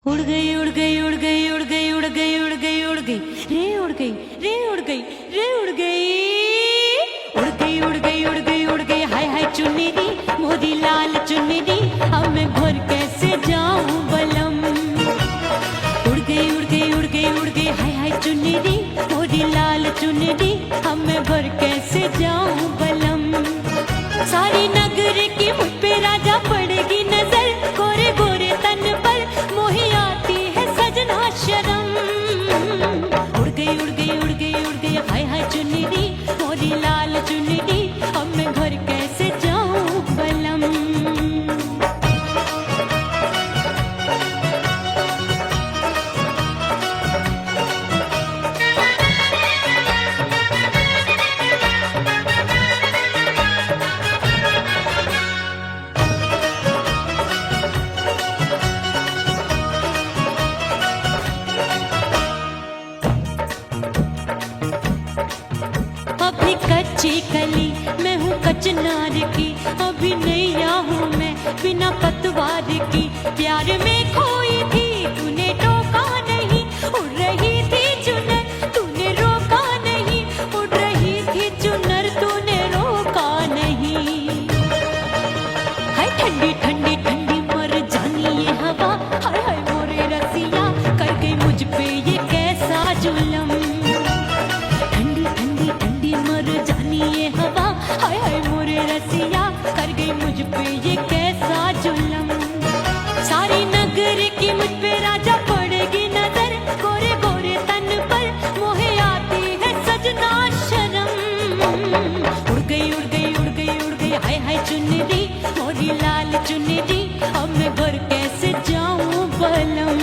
उड़ गई उड़ गई उड़ गई उड़ गई उड़ गई उड़ गई उड़ गई रे उड़ गई रे उड़ गई रे उड़ गई उड़ गई उड़ गई उड़ गई उड़ गई हाय हाय चुन्नी दी मोदी लाल चुन्नी दी अब मैं घर कैसे जाऊं बलम। उड़ गई उड़ गई उड़ गई उड़ गई हाय हाय चुन्नी दी मोदी लाल चुन्नी दी अब मैं घर कैसे जाऊं बलम। सारी नगर की मुझ पे राजा पड़ेगी नजर गोरे गोरे तन पर मोही आती है सजना शर्म। उड़ गई उड़ गई उड़ गई उड़ गई हाय हाय चुन्नी दी मोरी लाल चुन्नी दी अब मैं घर कैसे जाऊं बलम। अभी कच्ची कली मैं हूँ कचनार की अभी नैया हूँ मैं बिना पतवार की प्यार में खोई थी तूने टोका नहीं उड़ रही थी चुनर तूने रोका नहीं उड़ रही थी चुनर तूने रोका नहीं। हाय ठंडी ठंडी ठंडी मर जानी ये हवा हाय हाय मोरे रसिया कर गई मुझ पे ये कैसा जुल्म। ये हवा हाय हाय मोरे रसिया कर गई मुझ पे ये कैसा जुल्म। सारी नगर की मुझ पे राजा पड़ेगी नजर गोरे गोरे तन पर मोहे आती है सजना शर्म। उड़ गई उड़ गई उड़ गई उड़ गई हाय हाय चुन्नी दी मोरी लाल चुन्नी दी अब मैं घर कैसे जाऊं बलम।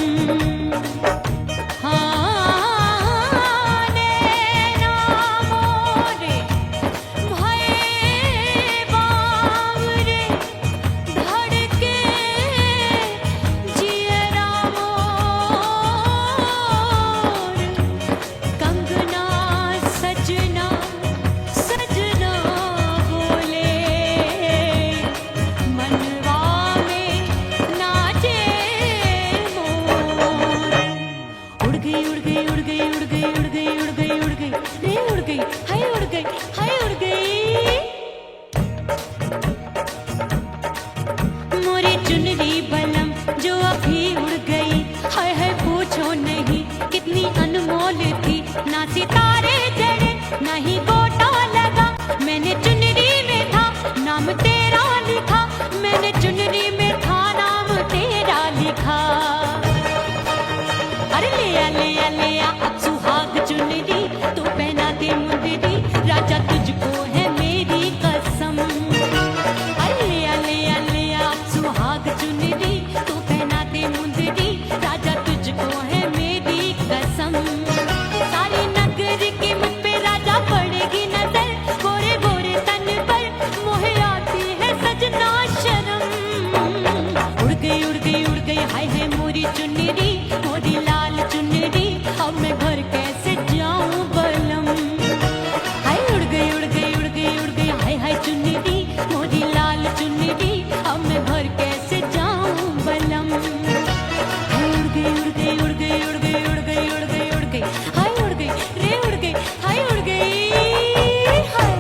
चुनरी बलम जो अभी उड़ गई हाय हाय पूछो नहीं कितनी अनमोल थी ना सितारे जड़े ना ही गोटा लगा मैंने चुनरी में था नाम तेरा लिखा मैंने चुनरी में था नाम तेरा लिखा। अरे ले आ अब सुहाग चुनरी तू पहना दे मुंदरी राजा तुझको है मेरी कसम। सुहाग चुनरी तू पहना दे मुंदरी राजा तुझको है मेरी कसम। सारी नगर की मुझ पे राजा पड़ेगी नजर गोरे गोरे तन पर मोहे आती है सजना शर्म। उड़ गई उड़ गई उड़ गई हाय हाय मोरी चुनरी मोरी लाल चुनरी अब मैं घर कैसे जाऊं बलम। हाय उड़ गई उड़ गई उड़ गई उड़ गई हाय हाय चुनरी मोरी लाल चुनरी अब मैं घर कैसे जाऊं बलम। हाय उड़ गई उड़ गई उड़ गई उड़ गई उड़ गई उड़ गई उड़ गई हाय उड़ गई रे उड़ गई हाय उड़ गई हाय।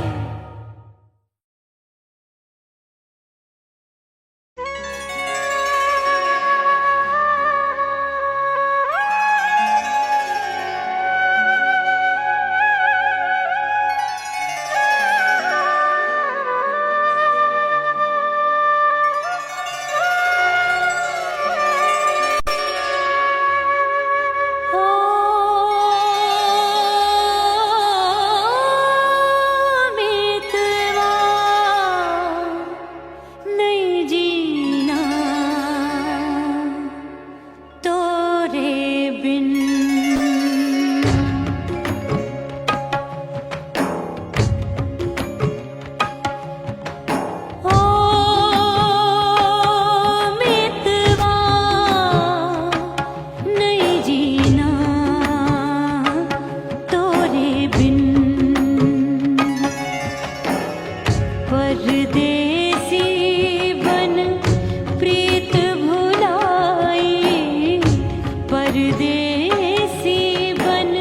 परदेसी बन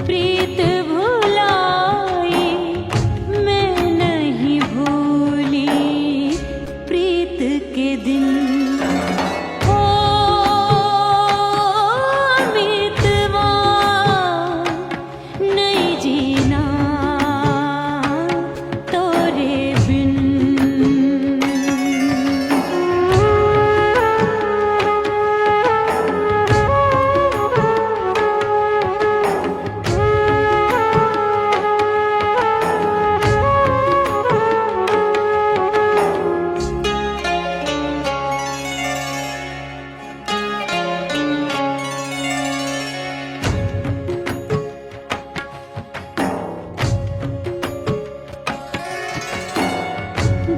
प्रीत भुलाई, मैं नहीं भूली प्रीत के दिन। ओ मितवा नहीं जीना तोरे बिन।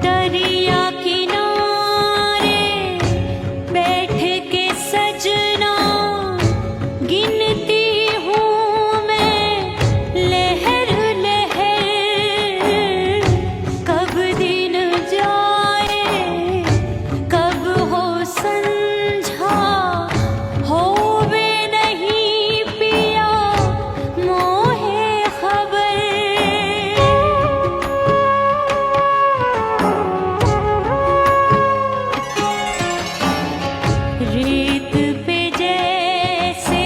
दरिया किनारे बैठ के सजना गिनती हूँ मैं लहर लहर, कब दिन जाए कब हो संझा, होवे नहीं पिया मोहे खबर। रेत पे जैसे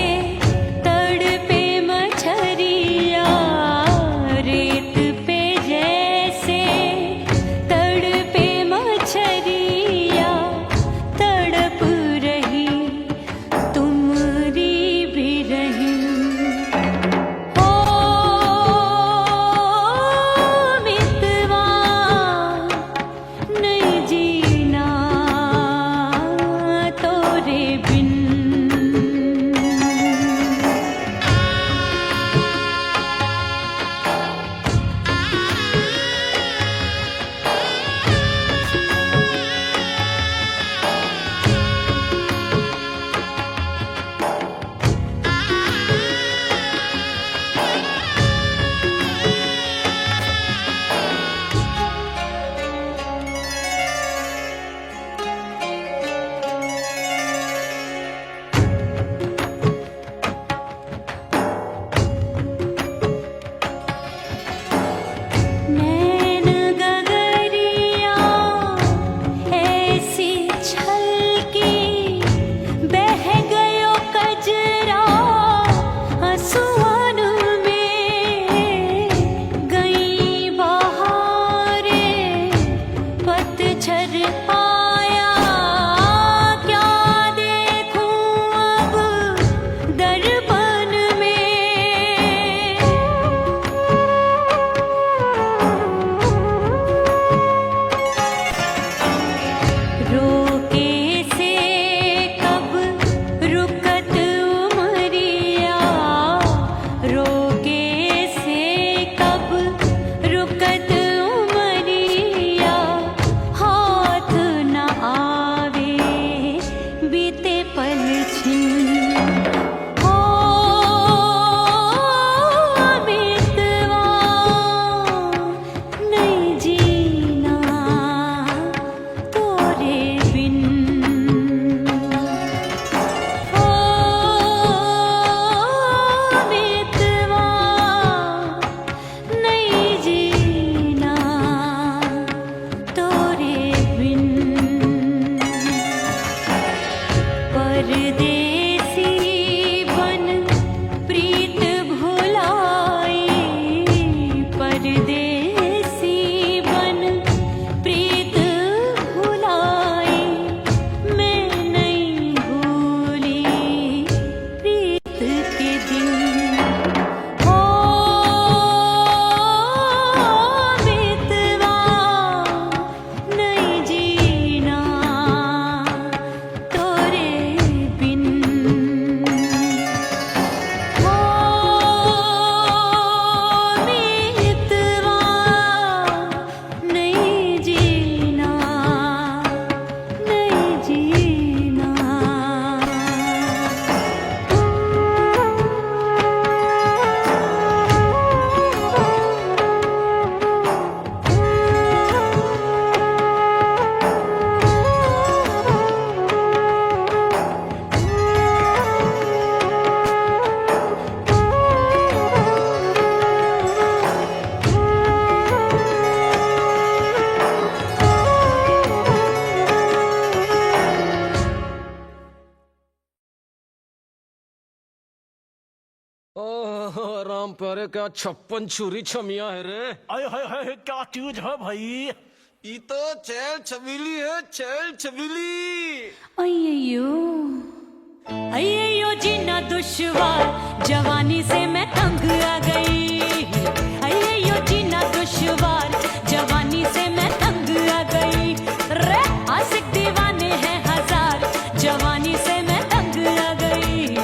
तड़पे मछरिया, रेत पे जैसे तड़पे मछरिया, तड़प रही तुम्हारी भी रही। ओ मितवा नहीं जीना तोरे बिन। नैन गगरिया ऐसी छलकी, बह गयो कजरा आंसुअन में। गई बहारें पतझर आया, क्या देखूं अब दर्पण में। रोके से कब रुकत उमरिया, रोके से कब रुकत उमरिया, हाथ न आवे बीते पल छिन। ओ मितवा नहीं जीना तोरे बिन। ओ मितवा नहीं जीना तोरे बिन। परदेसी ओह राम प्यारे, क्या 56 छुरी छमिया है रे। आय हाय हाय, क्या चीज है भाई? ये तो चैल छबीली है, चैल छबीली। अय्यो अय्यो जीना दुश्वार, जवानी से मैं तंग आ गई। अय्यो जीना दुश्वार, जवानी से मैं तंग आ गई। रे आशिक दीवाने हैं हजार, जवानी से मैं तंग आ गई।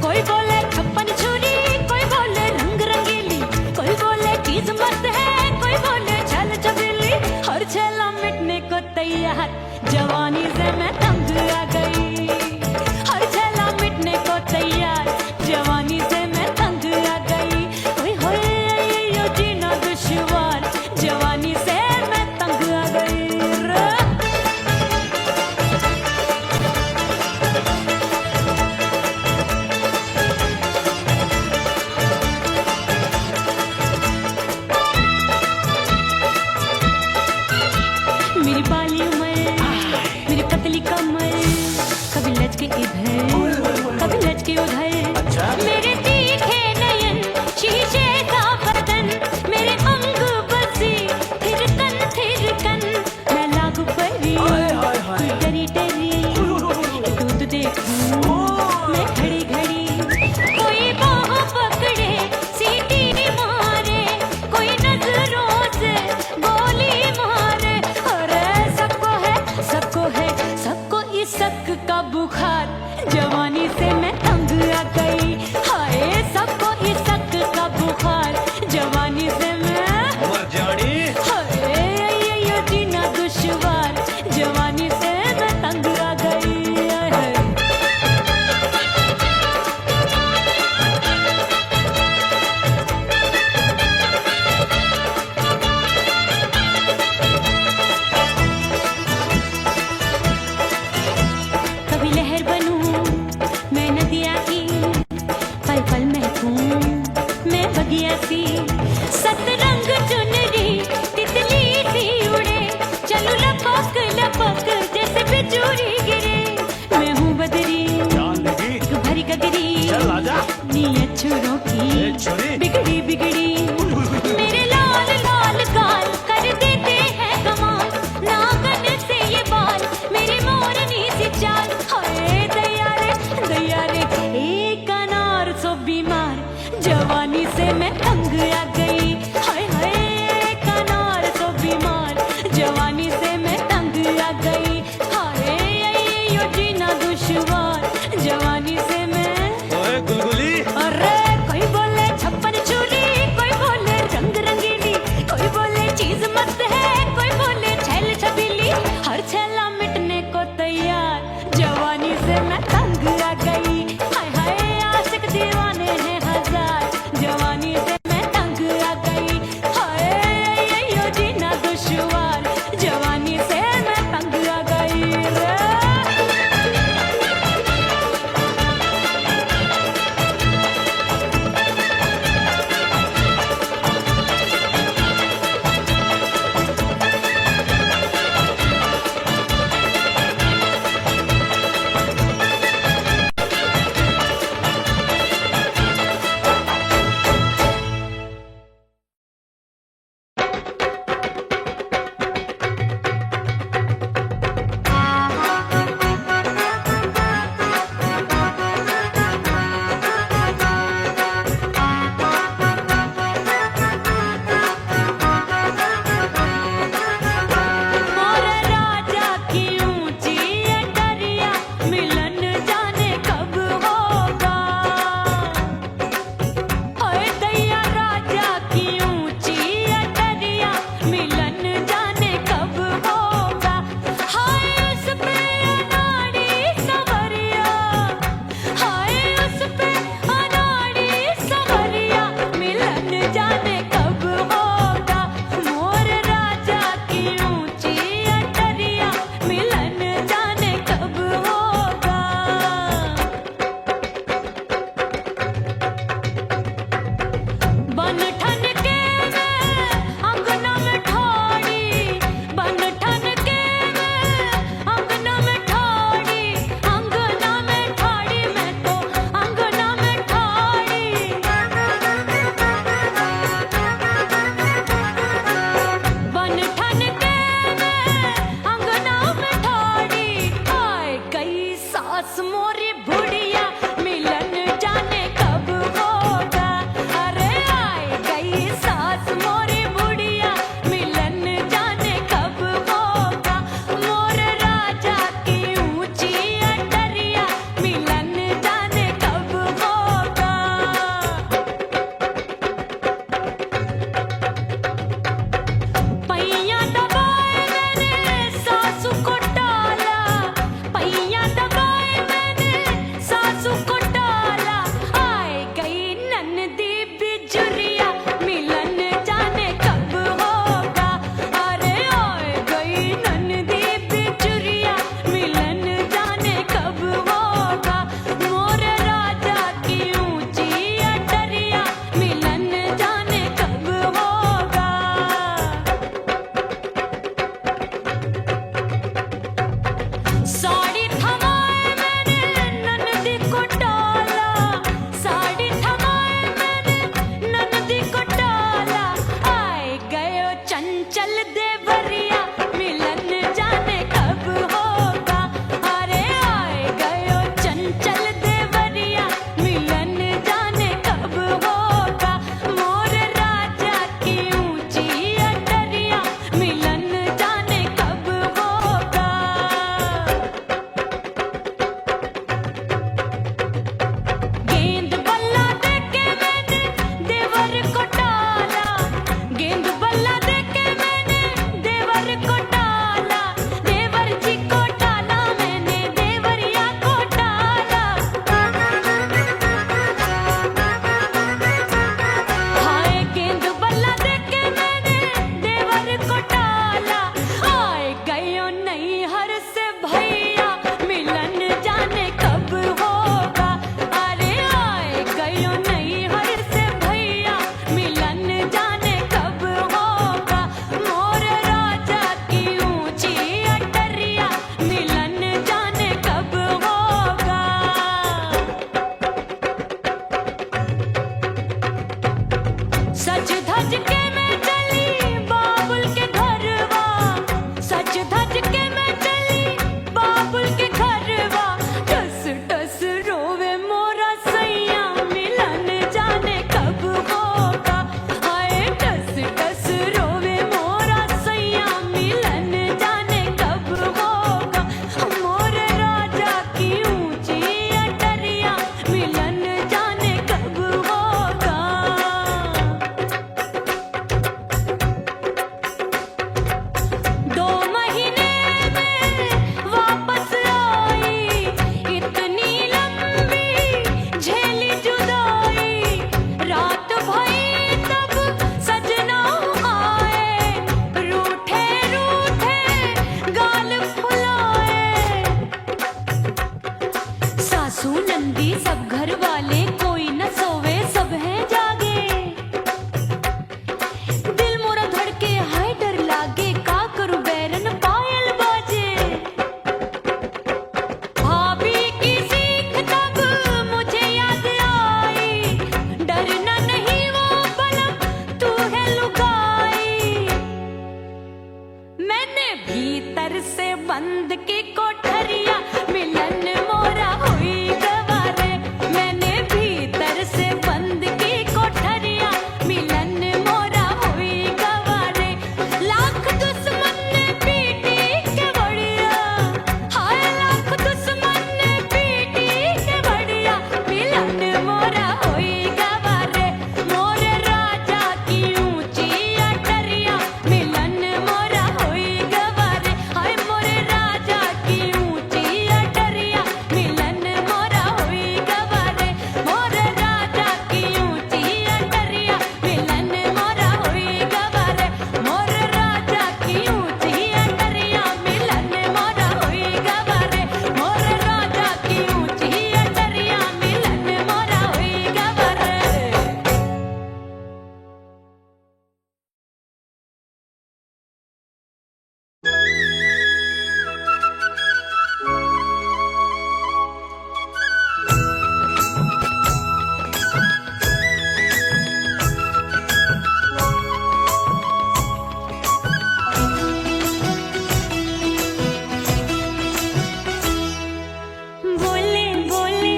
कोई बोले 56 छुरी, कोई बोले रंग रंगीली, कोई बोले चीज मस्त है, कोई बोले छल छबीली। हर छेला मिटने को तैयार, जवानी से मैं तंग आ गई। हर छेला मिटने को तैयार, जवानी से मैं तंग आ गई। ओए होए यो जीना दुश्वार, जवानी से मैं तंग आ गई रे। मेरी बाली उमर, मेरी पतली कमर, कभी लचके इधर, कभी लचके उधर। मेरे तीखे नयन, शीशे का बदन, मेरे अंग बसी थिरकन थिरकन। मैं लागू परी, तू डरी डरी, दूध देखूं मैं घड़ी घड़ी। कोई बाह पकड़े, सीटी मारे, कोई नजरों से गोली मारे। अरे सबको है सबको इस शक का बुखार, जवानी से मैं तंग आ गई। हाय सबको इस शक का बुखार, जवानी से मैं मर जानी। हाय ये जीना दुश्वार, जवानी से मैं तंग आ गई। हाय। कभी लहर बनूं मैं नदिया की, पल पल महकूं मैं बगिया सी। सतरंग चुनरी तितली सी उड़े, चलूं लपक लपक जैसे बिजुरी गिरे। मैं हूँ बदरी, जान लगी, भरी गगरी, चल आजा। नीयत छोरों ए की छोरी। बिगड़ी बिगड़ी। मेरे लाल लाल गाल कर देते हैं कमाल, नागन से ये बाल, मेरी मोरनी सी चाल। हाय दैया रे एक अनार सो बीमार, जवानी से मैं तंग आ गई। हाय हाय एक अनार सो बीमार, जवानी से मैं तंग आ गई। हाय यो जीना दुश्वार, जवानी से मैं। ओए गुलगुली, अरे कोई बोले 56 छुरी, कोई नंदी सब घर वाले, कोई न सोवे सब हैं जागे। दिल मोरा धड़के हाय डर लागे, का करूं बैरन पायल बाजे। भाभी की सीख तब मुझे याद आई, डरना नहीं वो बलम तू है लुगाई। मैंने भीतर से बंद की कोठरिया, मिलन मोरा हुई गवारे। मैंने भीतर से बंद की कोठरिया, मिलन मोरा हुई गवारे। लाख दुश्मन ने पीटी के बढ़िया, हाय लाख दुश्मन ने पीटी के बढ़िया, मिलन मोरा हुई गवारे। मोरे राजा की ऊंची अटरिया, मिलन मोरा हुई गवारे। हाय मोरे राजा की ऊंची अटरिया, मिलन मोरा हुई गवारे। मोरे राजा की ऊंची अटरिया, मिलन मोरा हुई गवारे। मोरे राजा की ऊंची अटरिया, मिलन मोरा हुई गवारे। मोरे राजा की ऊंची अटरिया, मिलन मोरा हुई गवारे। बोले बोले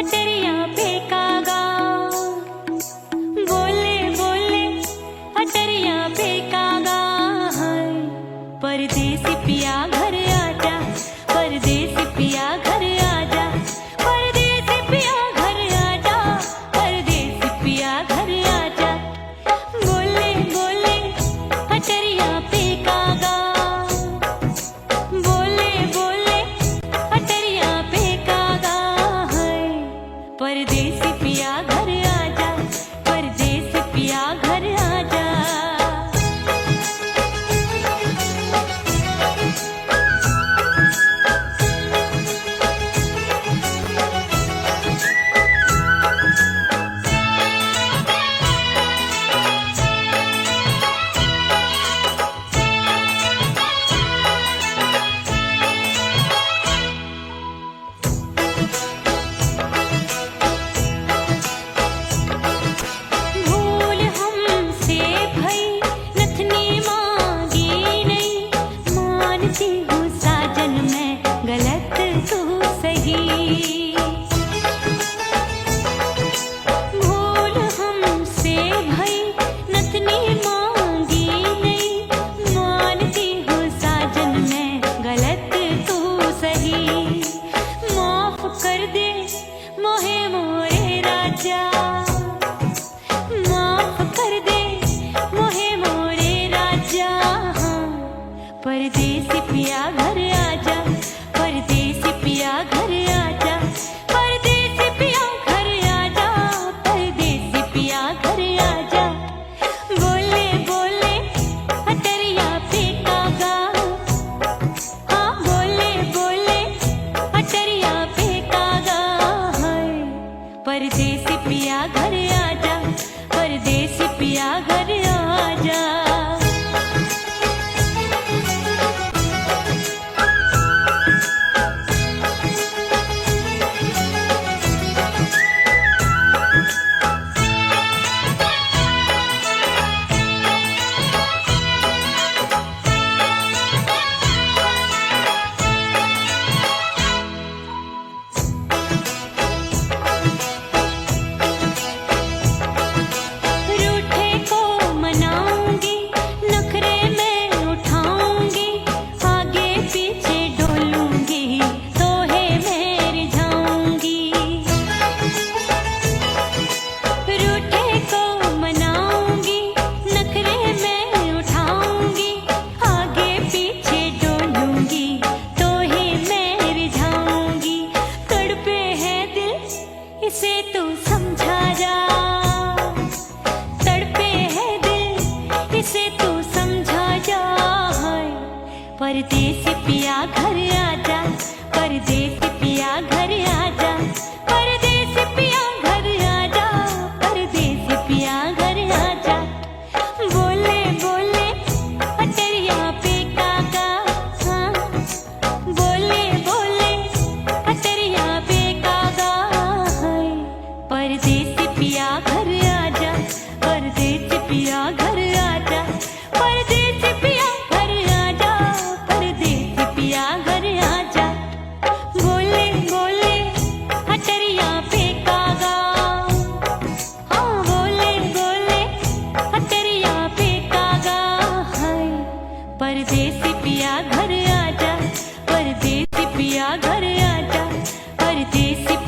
अटरिया फेंकागा, बोले बोले अटरिया फेंकागा। हाय परदेसी पिया घर आजा, परदेसी पिया घर आजा, परदेसी पिया घर आजा, परदेसी पिया घर आजा। बोले बोले अटरिया फेंकागा, बोले बोले अटरिया फेंकागा। हाय परदेसी पिया घर आजा, परदेसी पिया घर आजा। भूल हमसे भई नथनी मांगी नहीं, मानती हूँ साजन मैं गलत तू सही। भूल हमसे भई नथनी मांगी नहीं, मानती हूँ साजन मैं गलत तू सही। माफ कर दे मोहे मोरे राजा, माफ कर दे मोहे मोरे राजा। हाँ परदेसी पिया घर आजा, परदेसी पिया घर आजा, परदेसी पिया घर आजा, परदेसी पिया घर आजा। बोले बोले अटरिया फेंकागा, हाँ बोले बोले अटरिया फेंकागा। हाय परदेसी पिया घर आजा, परदेसी पिया घर आजा। रूठे को मनाऊंगी, नखरे में उठाऊंगी, आगे पीछे डोलूंगी, तोहे में रिझाऊंगी। रूठे को मनाऊंगी, नखरे में उठाऊंगी, आगे पीछे डोलूंगी, तोहे में रिझाऊंगी। तड़पे है दिल इसे तू समझा जा, तड़पे है दिल इसे तू समझा जा। हाय परदेसी पिया घर आजा, परदेसी पिया घर आजा,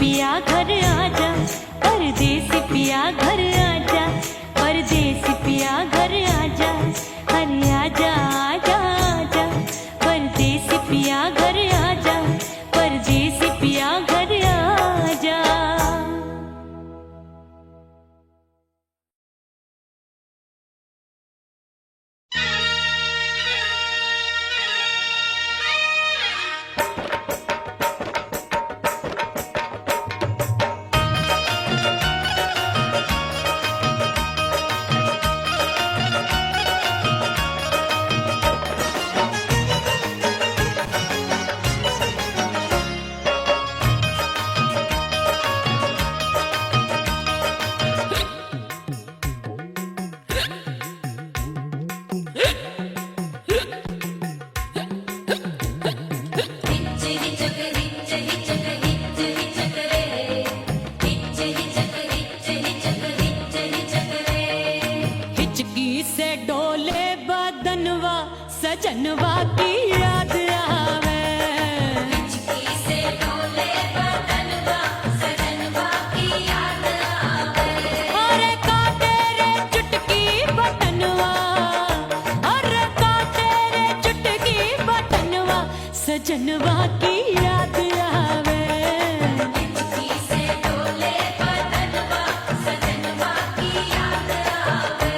पिया घर आजा, परदेसी पिया घर आजा, परदेसी पिया घर आजा, अरे आजा आजा आजा, परदेसी पिया घर आजा, परदेसी पिया घर आजा। सजनवा की याद आवे, हिचकी से डोले बदनवा, सजनवा की याद आवे। अरे का तेरे चुटकी बटनवा, अरे का तेरे चुटकी बटनवा, सजनवा की याद आवे। हिचकी से डोले बदनवा, सजनवा की याद आवे।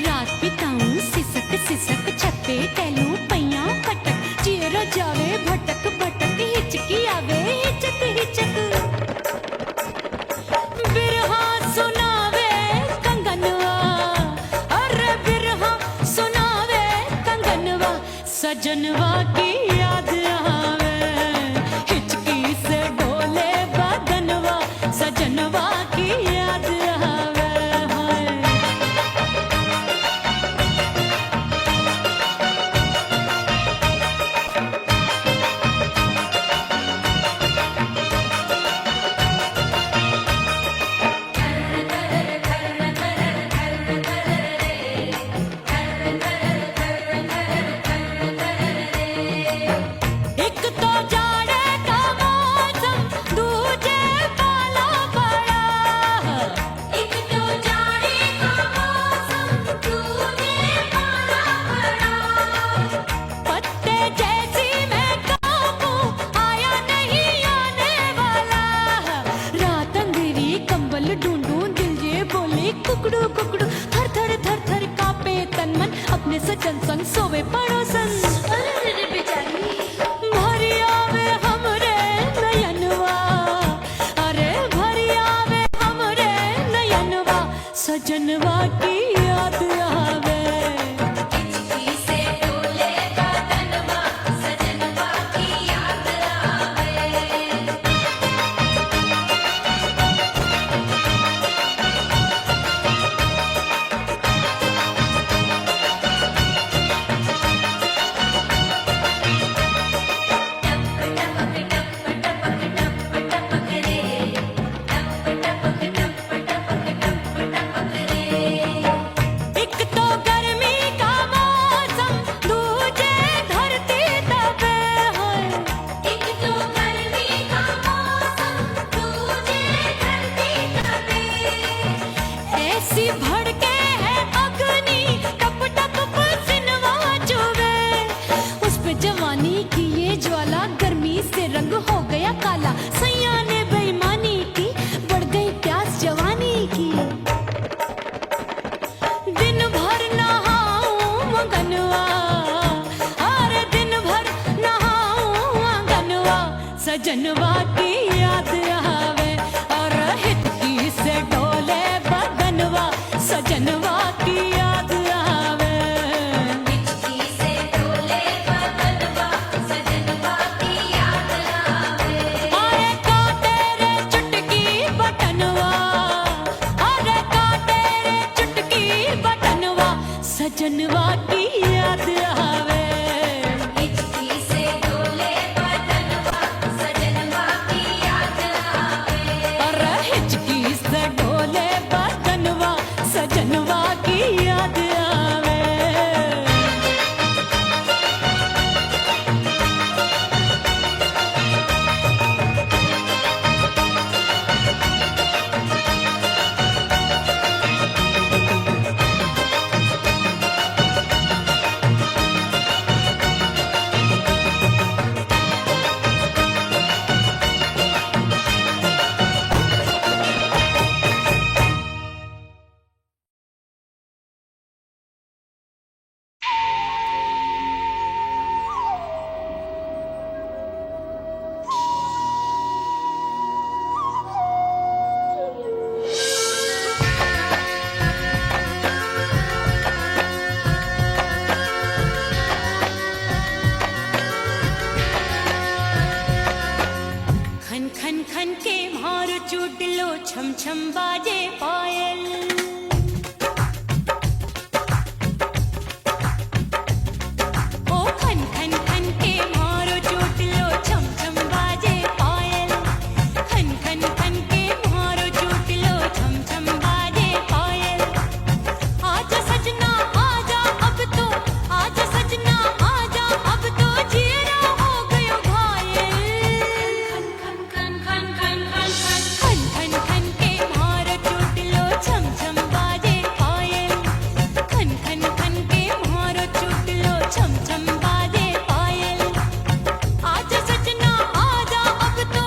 रात बिताऊं सिसक सिसक, छत्ते टहलूं पैया पटक, चेहरा जावे भटक भटक, हिचकी आवे हिचक हिचक। बिरहा सुनावे कंगनवा, अरे बिरहा सुनावे कंगनवा, सजनवा की याद आवे। हिचकी से डोले बदनवा, सजनवा की याद आवे। एक तो जाड़े का मौसम, दूजे पाला पड़ा। एक तो जाड़े का मौसम, दूजे पाला पड़ा। पत्ते जैसी मैं काबू, आया नहीं आने वाला। रात अंधेरी कंबल ढूंढूं, दिल ये बोले कुकड़ू कुकड़ू, थर थर थर थर कांपे तन मन, अपने सजन संग सोवे पड़ोसन। भरिया वे हमरे नयनवा, अरे भरिया वे हमरे नयनवा, सजनवा की याद आवे। हिचकी से डोले बदनवा, सजनवा की याद आवे। एक तो गर्मी का मौसम, दूजे धरती तपे है। एक तो गर्मी का मौसम, दूजे धरती तपे। ऐसी भड़के है अग्नि, टप टप पसीनवा चुभे। उस पे जवानी की ये ज्वाला, गर्मी से रंग हो गया काला। सैया ने बेईमानी की, बढ़ गई प्यास जवानी की। दिन भर नहाऊं आंगनवा, अरे दिन भर नहाऊं आंगनवा, सजनवा की याद आवे। और हिचकी से डोले बदनवा, सजनवा की याद आवे। हिचकी से डोले बदनवा, सजनवा की याद आवे। अरे का तेरे चुटकी बटनवा, अरे का तेरे चुटकी बटनवा, सजनवा की याद आवे। हिचकी से डोले बदनवा, सजनवा की याद आवे। अरे हिचकी से डोले बदनवा, सजनवा खन के मारो चुटलो छम छम बाजे पायल ओ खन खन खन के मारो चुटलो छम छम बाजे पायल खन खन खन के मारो चुटलो छम छम बाजे पायल आजा सजना आजा अब तो आजा सजना आजा अब तो जीना हो गयो घायल खन खन खन खन खन खन खन खन के मारो चुटलो छम छम बाजे पायल खन खन खन के मारो चुटलो छम छम बाजे पायल आजा सजना आजा अब तो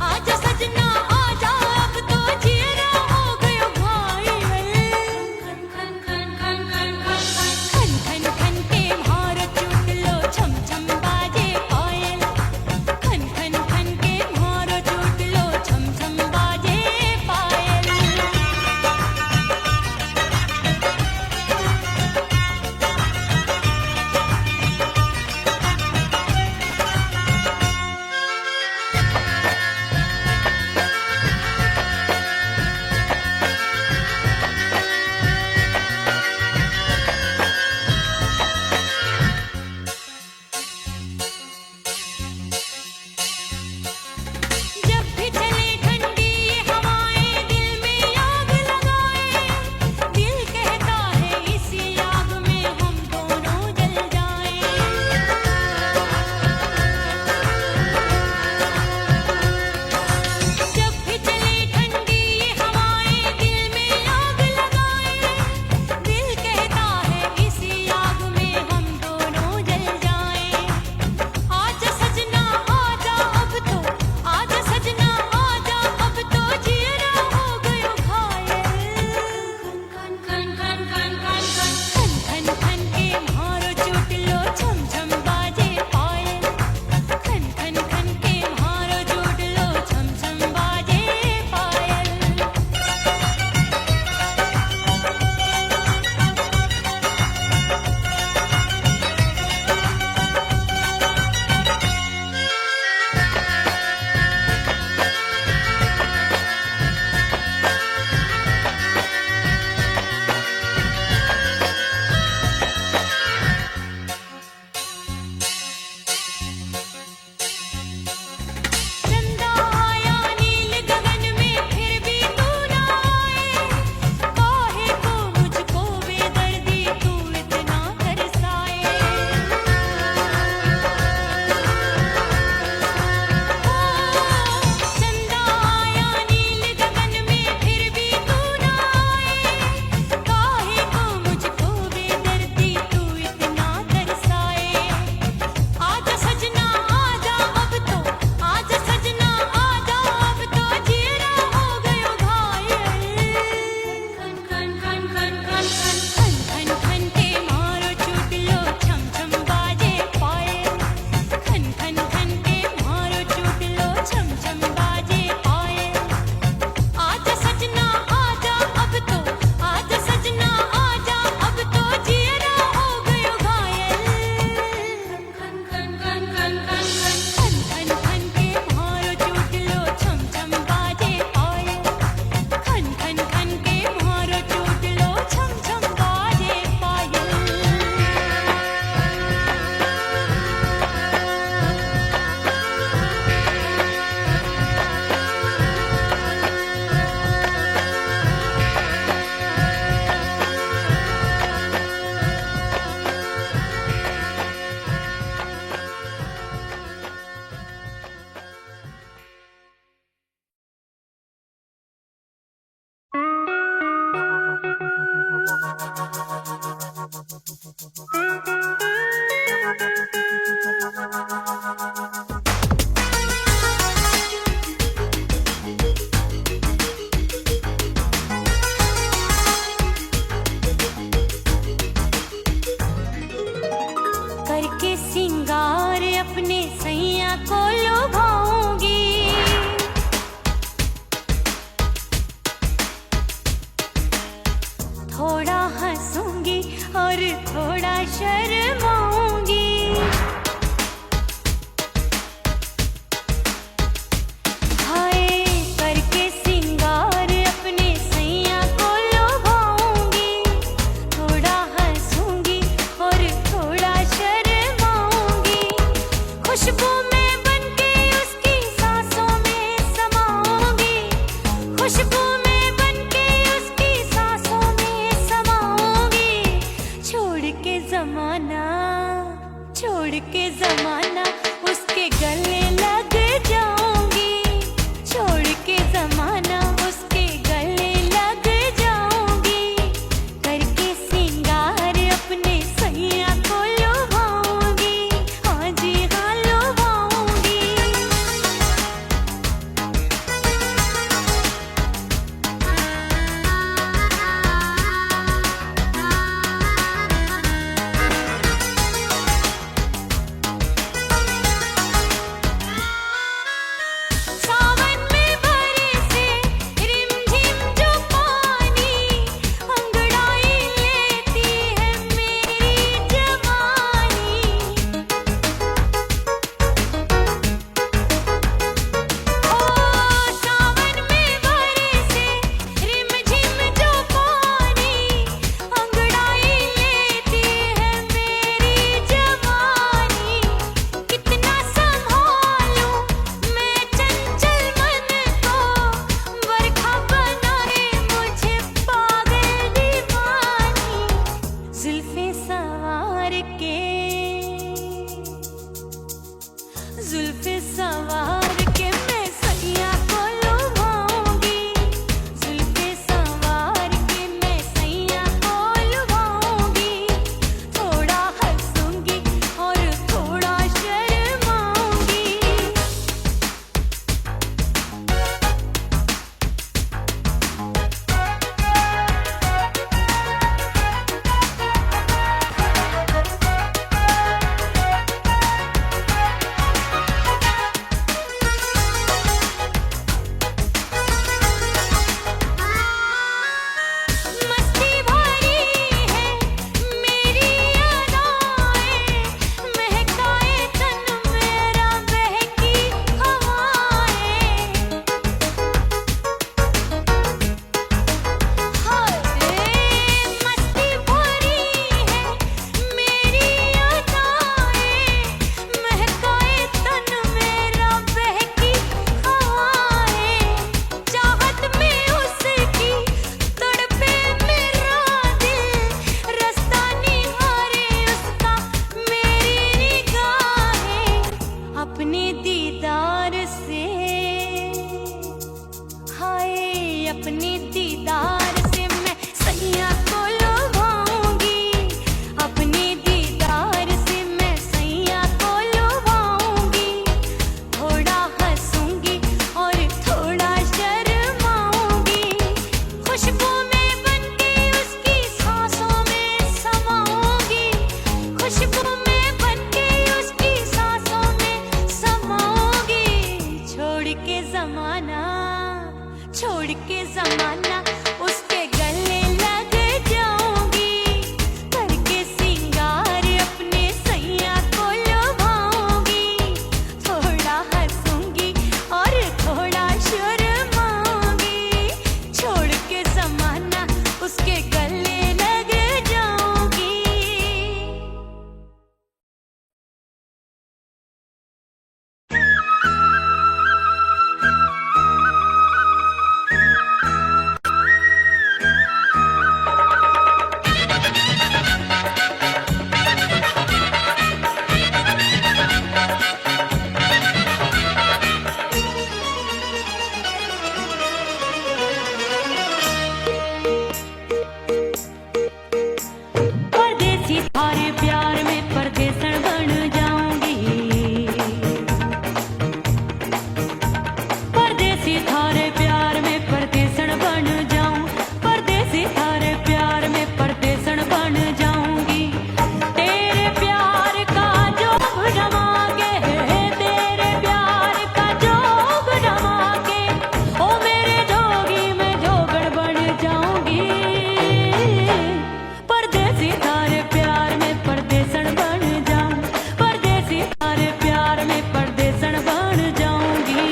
आजा सजना आजा अब तो जीना हो गयो घायल खन खन खन खन खन खन खन के मारो चुटलो छम छम बाजे पायल खन खन खन के मारो चुटलो छम छम बाजे पायल जब भी चले ठंडी ये हवाएं दिल में आग लगाए दिल कहता है इसी आग में हम दोनों जल जाएं जब भी चले ठंडी ये हवाएं दिल में आग लगाए दिल कहता है इसी आग में हम दोनों जल जाएं आजा सजना आजा अब तो आजा सजना आजा अब तो जीना हो गयो घायल खन खन खन खन खन खन खन के मारो चुटलो छम छम बाजे पायल खन खन खन के मारो चुटलो छम छम बाजे पायल चंदा आया नील गगन में फिर भी तू ना आए काहे को मुझको बेदर्दी तू इतना तरसाए चंदा आया नील गगन में फिर भी तू ना आए काहे को मुझको बेदर्दी तू इतना तरसाए आजा सजना आजा अब तो आजा सजना आजा अब तो जीना हो गयो घायल खन खन खन खन खन खन खन के मारो चुटलो छम छम बाजे पायल खन खन खन के मारो चुटलो छम छम बाजे पायल आजा सजना आजा अब तो आजा सजना आजा अब तो जीना हो गयो घायल खन खन खन खन खन खन खन के मारो चुटलो छम छम बाजे पायल खन खन खन के मारो चुटलो छम छम बाजे पायल करके सिंगार अपने सैया को लुभाऊंगी थोड़ा हंसूंगी और थोड़ा शर्माऊंगी अपने दीदार से मैं सैया को लुभाऊंगी, अपने दीदार से मैं सैया को लुभाऊंगी। थोड़ा हंसूंगी और थोड़ा शर्माऊंगी, खुशबू में बनके उसकी सांसों में समाऊंगी, खुशबू में बनके उसकी सांसों में समाऊंगी। छोड़ के जमाना उसके गले लग जाऊंगी, करके सिंगार अपने सैया को लुभाऊंगी। थोड़ा हंसूंगी और थोड़ा शर्माऊंगी, छोड़ के जमाना उसके गले लग जाऊंगी। परदेसी थारे प्यार में परदेसन बन जाऊंगी, परदेसी थारे प्यार में परदेसन बन जाऊं, परदेसी थारे प्यार में परदेसन बन जाऊंगी। तेरे प्यार का जोग जमा के, तेरे प्यार का जोग जमा के, ओ मेरे जोगी मैं जोगड़ बन जाऊंगी। परदेसी थारे प्यार में परदेसन बन जाऊं, परदेसी थारे प्यार में परदेसन बन जाऊंगी।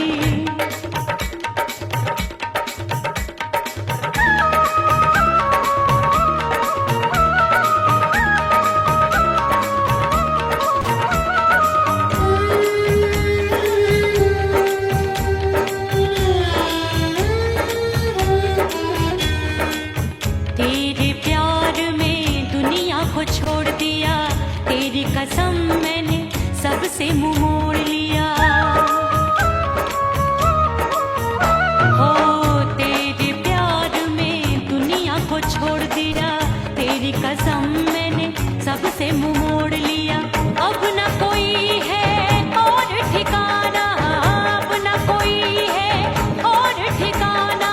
तेरे प्यार में दुनिया को छोड़ दिया, तेरी कसम मैंने सबसे मुंह मोड़ लिया। हो तेरे प्यार में दुनिया को छोड़ दिया, तेरी कसम मैंने सबसे मुंह मोड़ लिया। अब न कोई है और ठिकाना, अब न कोई है और ठिकाना,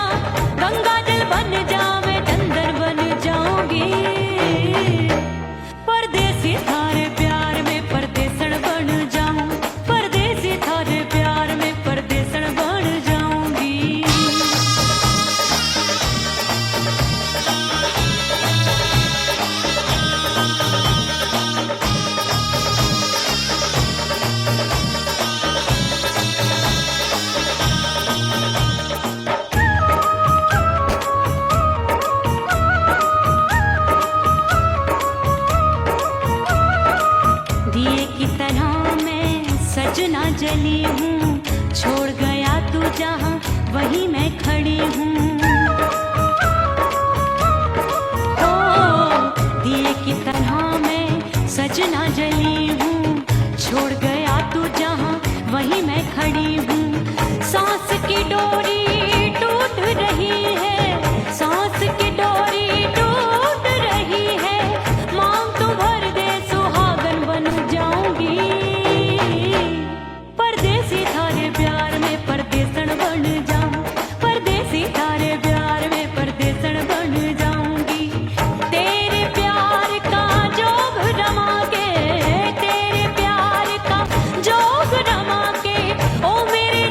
गंगा जल बन जाऊं मैं चंदन बन जाऊंगी। परदेसी थारे प्यार में परदेसन बन जाऊं, परदेसी थारे प्यार में परदेसन बन जाऊंगी। दिए की तरह मैं सजना जली हूँ, छोड़ गया तू जहाँ वहीं मैं खड़ी हूँ। ओ दिए की तरह मैं सजना जली हूँ, छोड़ गया तू जहाँ वहीं मैं खड़ी हूँ। सांस की डोरी टूट रही है, सांस की डोरी टूट रही है, मांग तू भर दे सुहागन बन जाऊंगी। परदेसी थारे प्यार में परदेसन बन जाऊं, परदेसी थारे प्यार में परदेसन बन जाऊंगी। तेरे प्यार का जोग रमा के, तेरे प्यार का जोग रमा के, ओ मेरे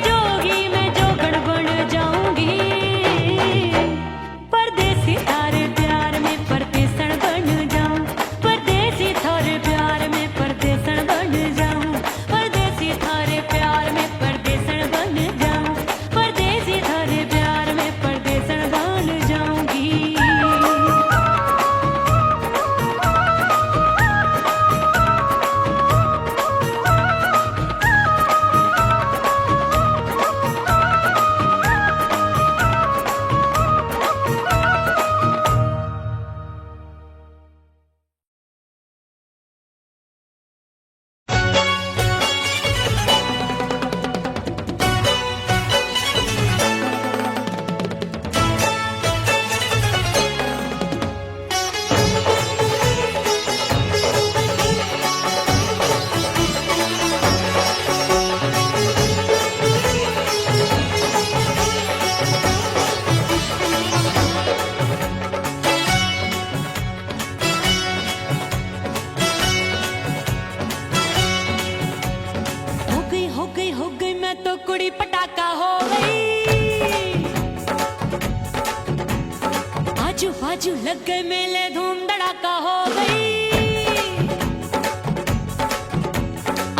बाजू लग गए मेले, धूम धड़ाका हो गई।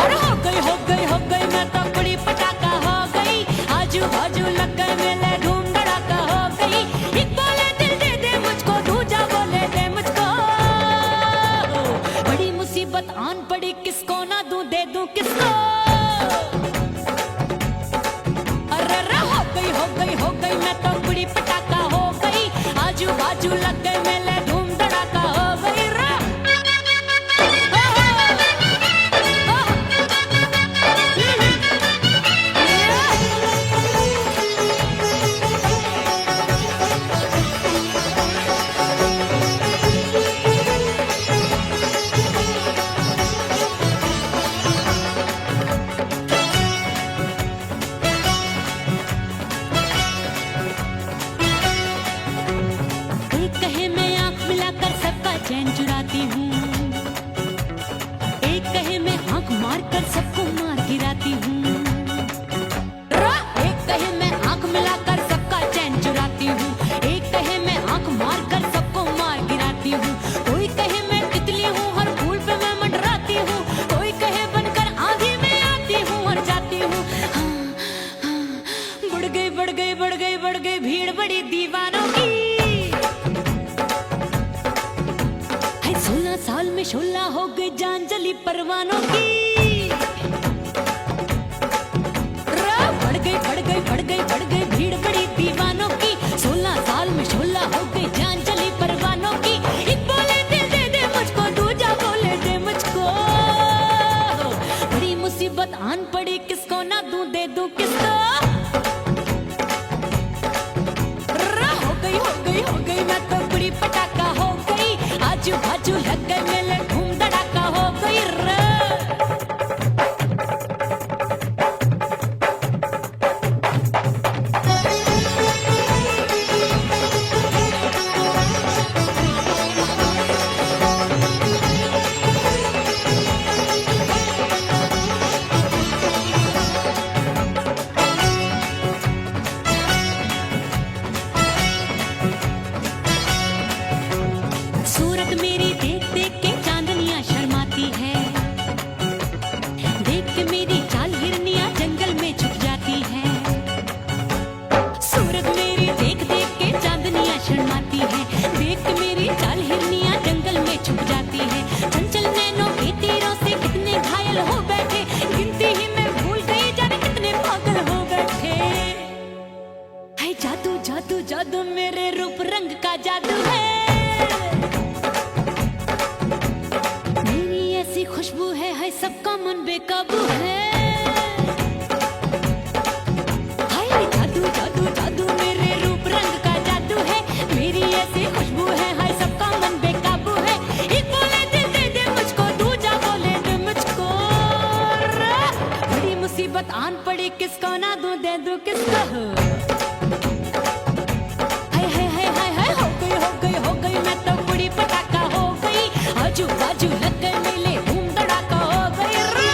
अरे हो गई मैं तो बड़ी पटाखा हो गई। आजू बाजू लग गए मेले, धूम धड़ाका हो गई। एक बोले दिल दे दे मुझको, दूजा बोले दे मुझको। बड़ी मुसीबत आन पड़ी, किसको ना दूं दे दूं किसको। अरे हो गई मैं तो बड़ी पटाखा हो गई। आजू बाजू लग गए मेले, धूम धड़ाका हो गई रे। एक कहे मैं आंख मिलाकर सबका चैन चुराती हूँ, एक कहे मैं आंख मारकर सबको मार गिराती हूँ। एक कहे मैं आंख मिलाकर सबका चैन चुराती हूँ, एक कहे मैं आंख मारकर सबको मार गिराती हूँ। कोई कहे मैं तितली हूँ, हर फूल पे मैं मंडराती हूँ। कोई कहे बनकर आंधी में आती हूँ और जाती हूँ। बढ़ गई भीड़ बड़ी दीवानों की। 16 साल में शोला हो गई जान जली परवानों की। बढ़ गई भीड़ बड़ी दीवानों की। 16 साल में शोला हो गई जान जली परवानों की। एक बोले दिल दे दे मुझको, दूजा बोले दे मुझको। बड़ी मुसीबत आन पड़ी, किसको ना दूं दे दूं किसको। हो गई मैं तो बड़ी पटाखा हो गई। आजू बाजू लग गए मेले, धूम धड़ाका हो गई रे। सूरत मेरी देख देख के चांदनियां शर्माती है। देख के मेरी चाल हिरनियां जंगल में छुप जाती है। सूरत मेरी देख देख के चांदनियां शर्माती है। देख के मेरी चाल हिरनियां जंगल में छुप जाती है। चंचल नैनों के तीरों से कितने घायल हो बैठे, गिनती ही मैं भूल गई जाने कितने पागल हो बैठे। है जादू जादू जादू मेरे रूप रंग का जादू है। खुशबू है सबका मन बेकाबू है। हाय जादू जादू जादू मेरे रूप रंग का जादू है। मेरी ऐसी खुशबू है, हाय सबका मन बेकाबू है। एक बोले दिल दे दे मुझको, दूजा बोले दे मुझको। बड़ी मुसीबत आन पड़ी, किसको ना दूं दे दूं किसको। हो गई मैं तो बड़ी पटाखा हो गई। आजू बाजू लग गए मेले, धूम धड़ाका हो गई रे।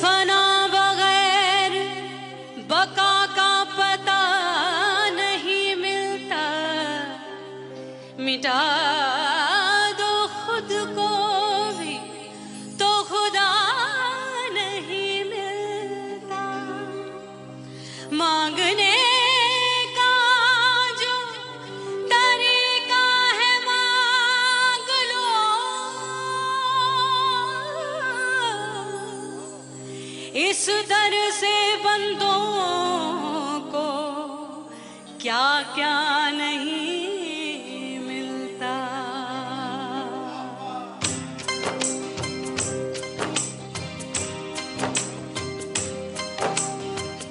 फना बगैर बका का पता नहीं मिलता। मिटा दो खुद को भी तो खुदा नहीं मिलता। मांगने का जो तरीका है मांग लो। इस दर से बंदों को क्या क्या नहीं मिलता।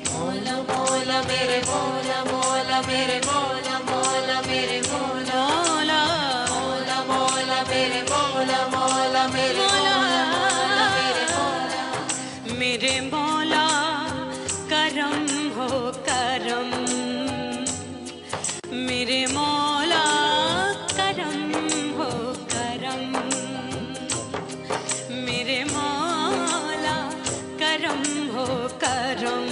मोला मोला मेरे मोला मोला मौला मेरे मौला मौला मेरे मौला मौला मौला मेरे मौला मौला मेरे मौला मेरे मौला मेरे मौला करम हो करम मेरे मौला करम हो करम मेरे मौला करम हो करम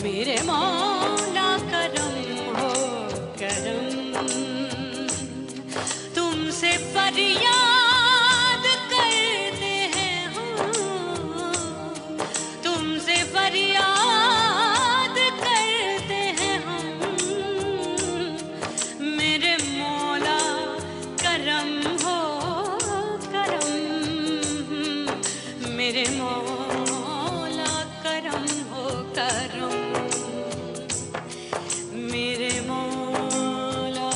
मेरे मौला करम हो करम तुमसे फरियाद करते हैं हम तुमसे फरियाद करते हैं हम मेरे मौला करम हो करम मेरे मौला करम हो करम मेरे मौला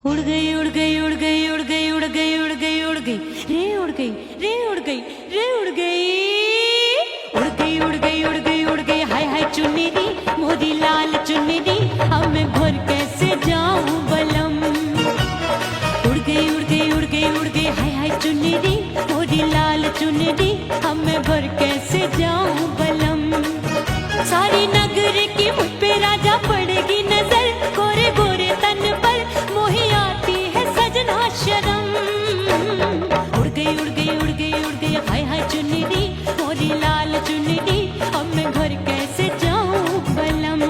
उड़ गई उड़ गई उड़ गई उड़ गई उड़ गई उड़ गई उड़ गई रे उड़ गई रे उड़ गई रे उड़ गई उड़ गई उड़ गई उड़ गई उड़ गई हाय हाय चुन्नी दी मोदी लाल चुन्नी दी अब मैं घर कैसे जाऊं बलम उड़ गई उड़ गई उड़ गई उड़ गई हाय हाय चुन्नी दी मोदी लाल चुन्नी दी अब मैं घर कैसे जाऊं बलम सारी नगर की मुझ पे राजा पड़ेगी नजर गोरे गोरे तन पर मोही आती है सजना शर्म उड़ गई उड़ गई उड़ गई उड़ गई हाय हाय चुन्नी दी मोरी लाल चुन्नी दी अब मैं घर कैसे जाऊं बलम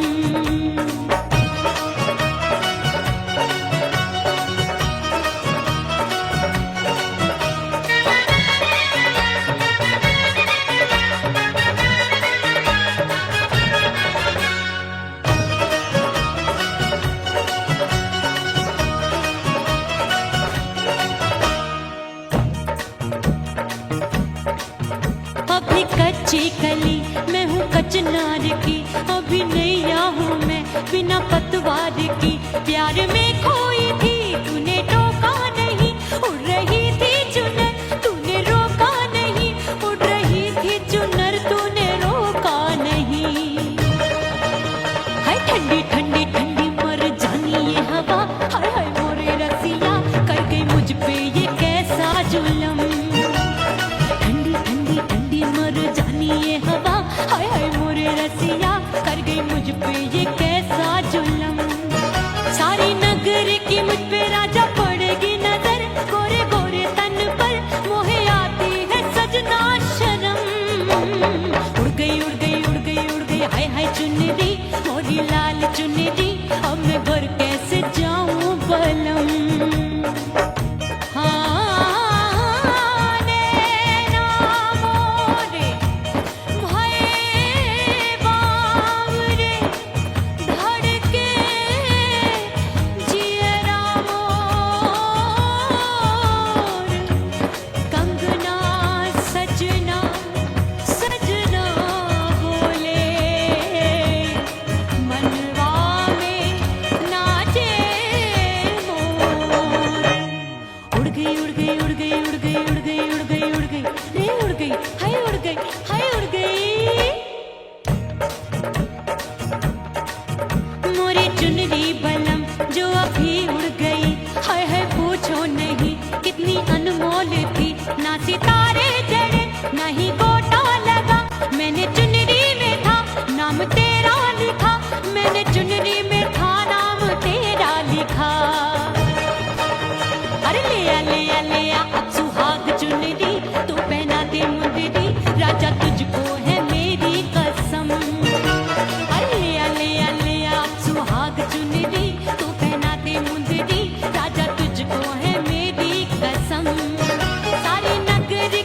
अभी कच्ची कली मैं हूँ कचनार की अभी नैया हूँ मैं बिना पतवार की प्यार में खोई थी तूने टोका नहीं उड़ रही थी चुनर तूने रोका नहीं उड़ रही थी चुनर तूने रोका नहीं हाय ठंडी ठंडी ठंडी मर जानी ये हवा हाय हाय मोरे रसिया कर गई मुझ पे ये कैसा जुलम ठंडी ठंडी ठंडी मर जानी ये हवा हाय हाय मोरे रसिया कर गई मुझ पे ये कैसा जुलम सारी नगर की मुझ पे राजा पड़ेगी नजर गोरे गोरे तन पर मोहे आती है सजना शर्म उड़ गई उड़ गई उड़ गई उड़ गई हाय हाय चुन्नी दी मोरी लाल चुन्नी दी अब मैं घर कैसे जाऊं बलम ना सितारे जड़े नहीं गोटा लगा मैंने चुनरी में था नाम तेरा लिखा मैंने चुनरी में था नाम तेरा लिखा अरे ले आ अब सुहाग चुनरी तू पहना दे मुंदरी राजा तुझको है मेरी कसम अरे ले आ अब सुहाग चुनरी तू पहना दे मुंदरी राजा तुझको है मेरी कसम सारी नगरी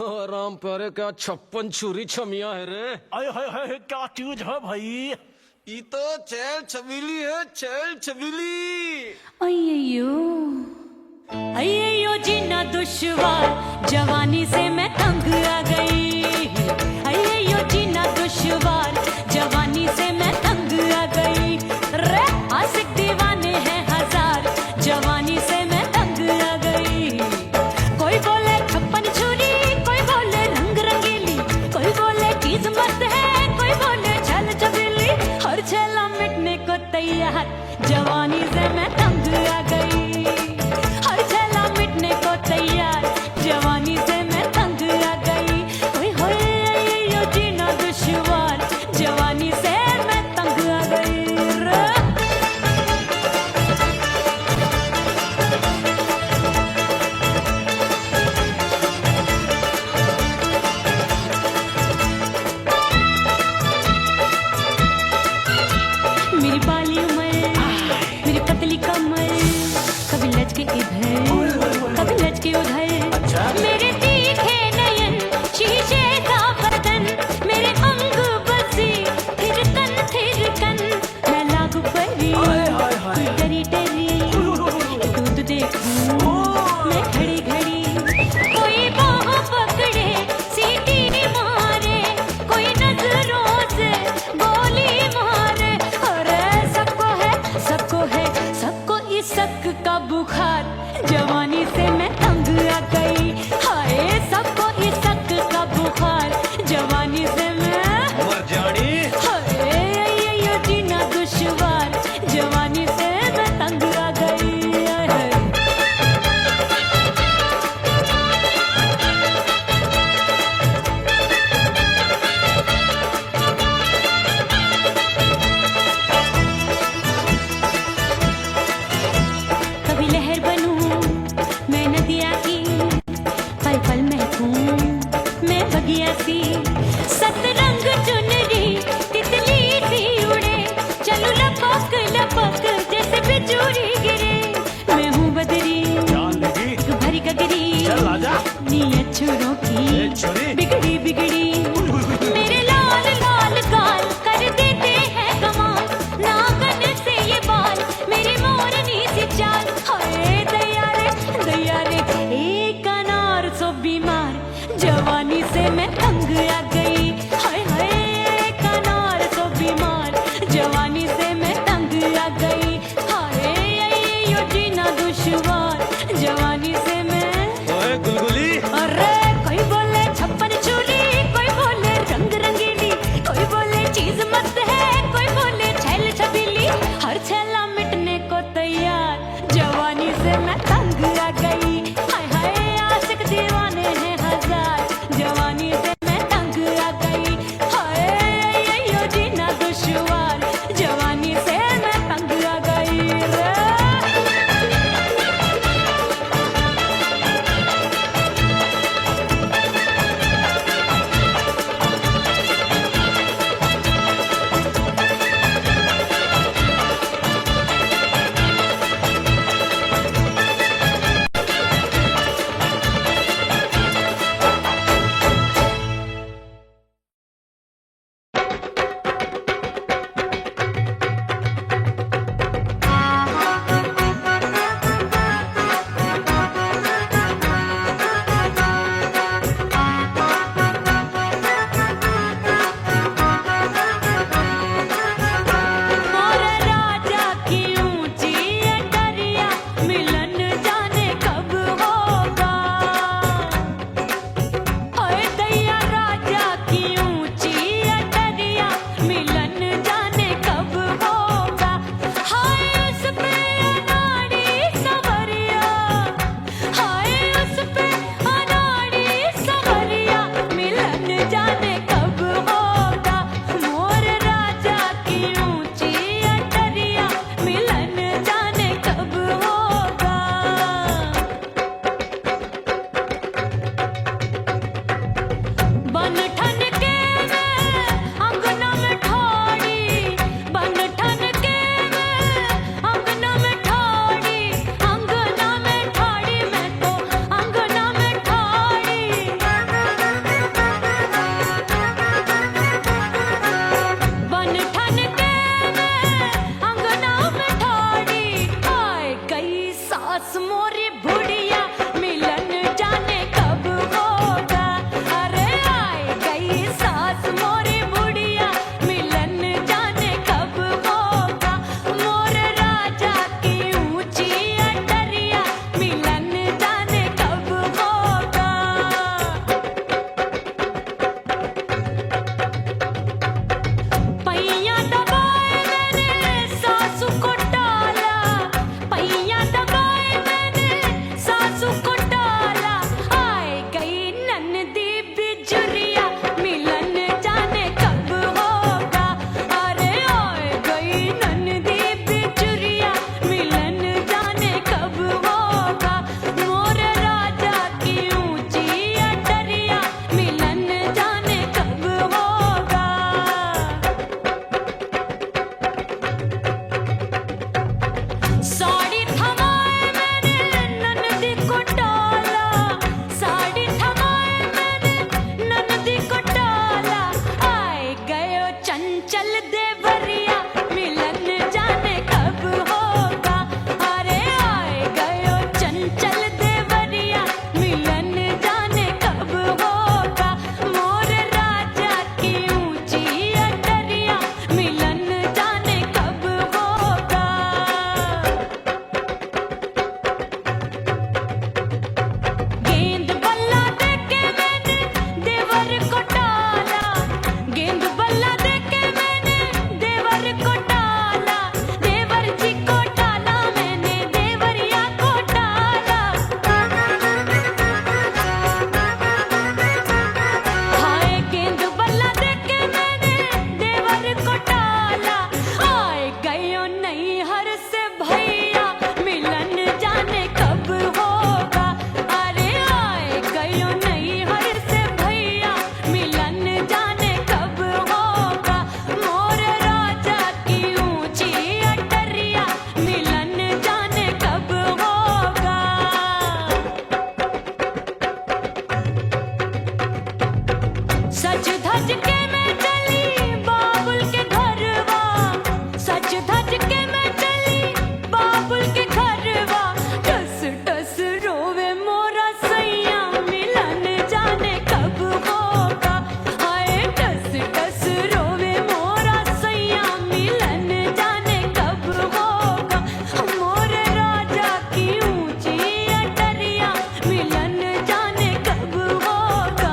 राम प्यारे क्या 56 छुरी छमिया है रे। अरे हाय हाय क्या चीज है भाई। ये तो चैल छबीली है, चैल छबीली। अय्यो अय्यो जीना दुश्वार, जवानी से मैं तंग आ गई। अय्यो जीना दुश्वार, जवानी से मैं तंग आ गई। रे आशिक दीवाने हैं हजार, जवानी से मैं तंग आ गई। कोई बोले 56 छुरी, कोई बोले रंग रंगीली, कोई बोले चीज मस्त है, कोई बोले छल छबीली। हर छेला मिटने को तैयार, जवानी से मैं तंग आ गई। हर छेला मिटने को तैयार, जवानी से मैं तंग आ गई। ओए होए यो जीना दुश्वार, जवानी से मैं तंग आ गई रे। मेरी बाली उमर, मेरी पतली कमर, कभी लचके इधर, कभी लचके उधर। मेरे तीखे नयन, शीशे का बदन, मेरे अंग बसी थिरकन थिरकन। मैं लागू परी, तू डरी डरी, दूध देखूं मैं घड़ी घड़ी। कोई बाह पकड़े सीटी मारे, कोई नजरों से गोली मारे। अरे सबको है सबको इस शक का बुखार, जवानी से मैं तंग आ गई। हाय सबको इस शक का बुखार, जवानी से मैं मर जाड़ी। हाय ये जीना दुश्वार, जवानी से मैं तंग आ गई। हाय। कभी लहर बनूं मैं नदिया की, पल पल महकूं मैं बगिया सी। सतरंग चुनरी तितली सी उड़े, चलूं लपक लपक जैसे बिजुरी गिरे। मैं हूँ बदरी जान लगी। भरी गगरी, चल आजा। नीयत छुरों ए की छुरी। बिगड़ी बिगड़ी। मेरे लाल लाल गाल कर देते हैं कमाल, नागन से ये बाल मेरी मोरनी सी चाल। हाय दैया रे एक अनार सो बीमार, जवानी से मैं तंग आ गई। हाय हाय एक अनार सो बीमार, जवानी से मैं तंग आ गई। हाय यो जीना दुश्वार, जवानी से मैं। ओए गुलगुली। अरे कोई बोले 56 छुरी, कोई बोले रंग रंगीली, कोई बोले चीज मस्त है, कोई बोले छैल छबीली। हर छेला मिटने को तैयार, जवानी से मैं तंग आ गई। हाय हाय आशिक दीवाने हैं हजार, जवानी से मैं तंग आ गई। हाय यो जीना दुश्वार, जवानी से मैं तंग आ गई रे। सज धज के मैं चली बाबुल के घरवा, सज धज के मैं चली बाबुल के घरवा। टस टस रोवे मोरा सैया मिलन जाने कब होगा। हाय टस टस रोवे मोरा सैया मिलन जाने कब होगा। मोरे राजा की ऊंची अटरिया मिलन जाने कब होगा।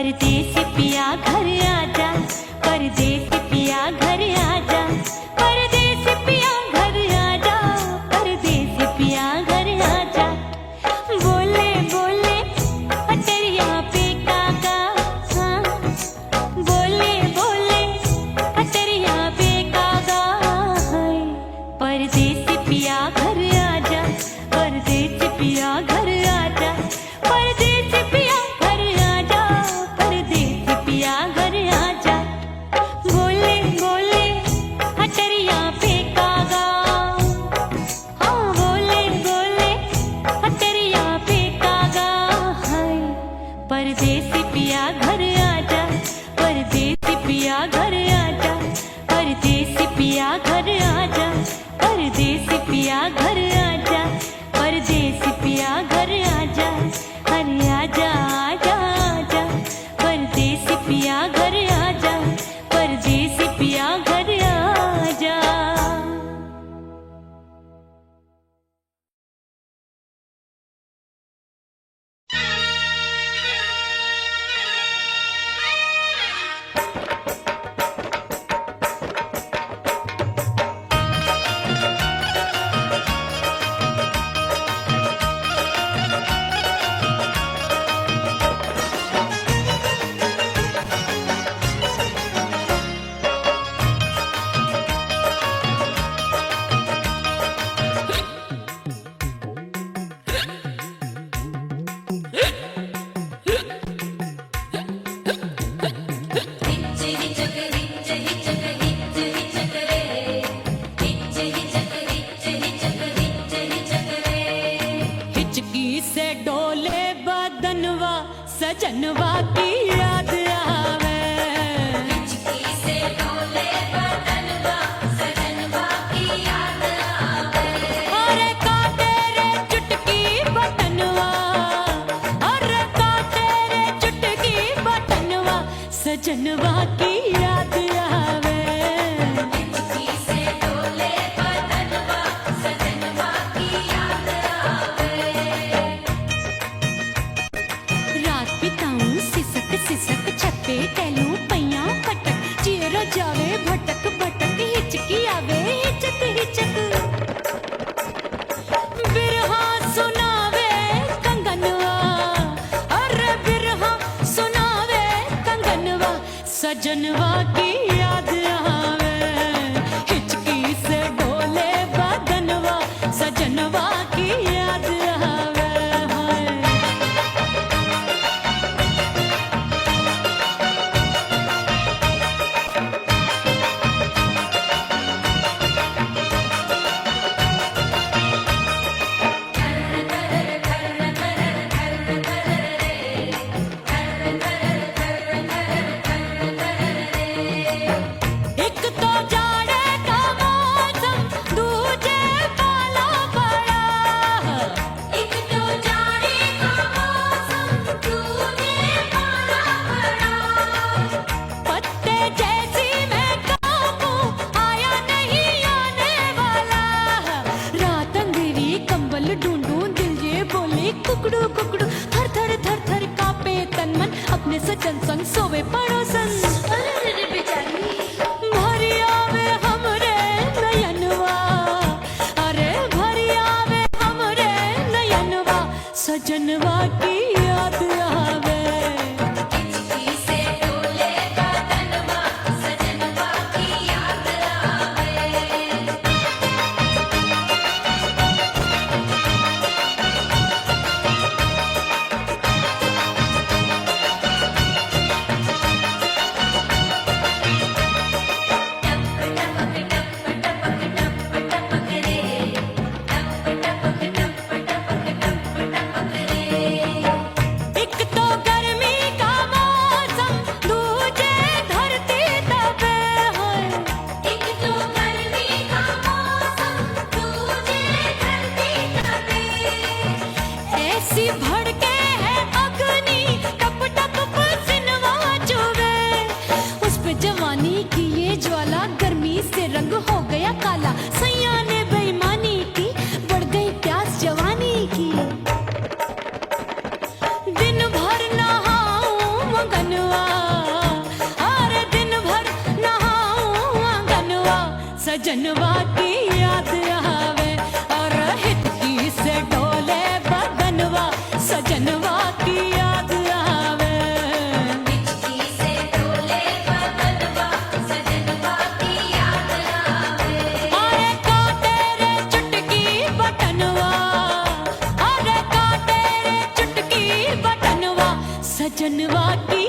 परदेसी पिया घर आजा, परदेसी पिया घर आजा, परदेसी पिया घर आजा, परदेसी पिया घर आजा। बोले बोले अटरिया पे काका, हाँ बोले बोले अटरिया पे काका, हाय परदेसी पिया घर आजा, परदेसी पिया घर आजा, परदेसी पिया घर आजा, परदेसी पिया घर आजा। बोले बोले अटरिया पे कागा, हाँ बोले बोले अटरिया पे कागा, हाय परदेसी पिया घर आजा, परदेसी पिया घर आजा, परदेसी पिया घर आजा, परदेसी पिया घर आजा, परदेसी पिया घर आजा, अरे आजा आजा आजा, परदेसी पिया घर आजा, परदेसी पिया घर आजा। हिचकी से डोले बदनवा, सजनवा की याद आवे, हिचकी से डोले बदनवा, सजनवा की याद आवे। अरे का तेरे चुटकी बटनवा, अरे का तेरे चुटकी बटनवा, सजनवा की याद आवे, हिचकी से डोले बदनवा, सजनवा की याद आवे। रात बिताऊं सिसक सिसक, छप्पे टहलूं पैया पटक, चेहरा जावे भटक भटक, हिचकी आवे हिचक हिचक। बिरहा सुनावे कंगनवा, अरे बिरहा सुनावे कंगनवा, सजनवा की याद आवे, हिचकी से डोले बदनवा, सजनवा की याद आवे, हाय। एक तो जाड़े का मौसम, दूजे पाला पड़ा, एक तो जाड़े का मौसम, दूजे पाला पड़ा। पत्ते जैसी मैं कांपूं, आया नहीं आने वाला, रात अंधेरी कंबल ढूंढूं, दिल ये बोले कुकड़ू कुकड़ू, थर थर थर थर कांपे तन मन, अपने सजन संग सोवे पड़ोसन। भरी आवे हमरे नयनवा, अरे भरी आवे हमरे नयनवा, सजनवा की याद आवे, हिचकी से डोले बदनवा, सजनवा की याद आवे। एक तो गर्मी का मौसम, दूजे धरती तपे, हाय एक तो गर्मी का मौसम, दूजे धरती तपे। ऐसी भड़के है अग्नि, टप टप पसीनवा चुभे, उस पे जवानी की ये ज्वाला, गर्मी से रंग हो गया काला, सैया ने बेईमानी की, बढ़ गई प्यास जवानी की। दिन भर नहाऊं मगन सजनवा की याद आवे और हिचकी से डोले बदनवा सजनवा की याद आवे हिचकी से डोले बदनवा सजनवा की याद आवे अरे काटे रे चुटकी बटनवा अरे काटे रे चुटकी बटनवा सजनवा की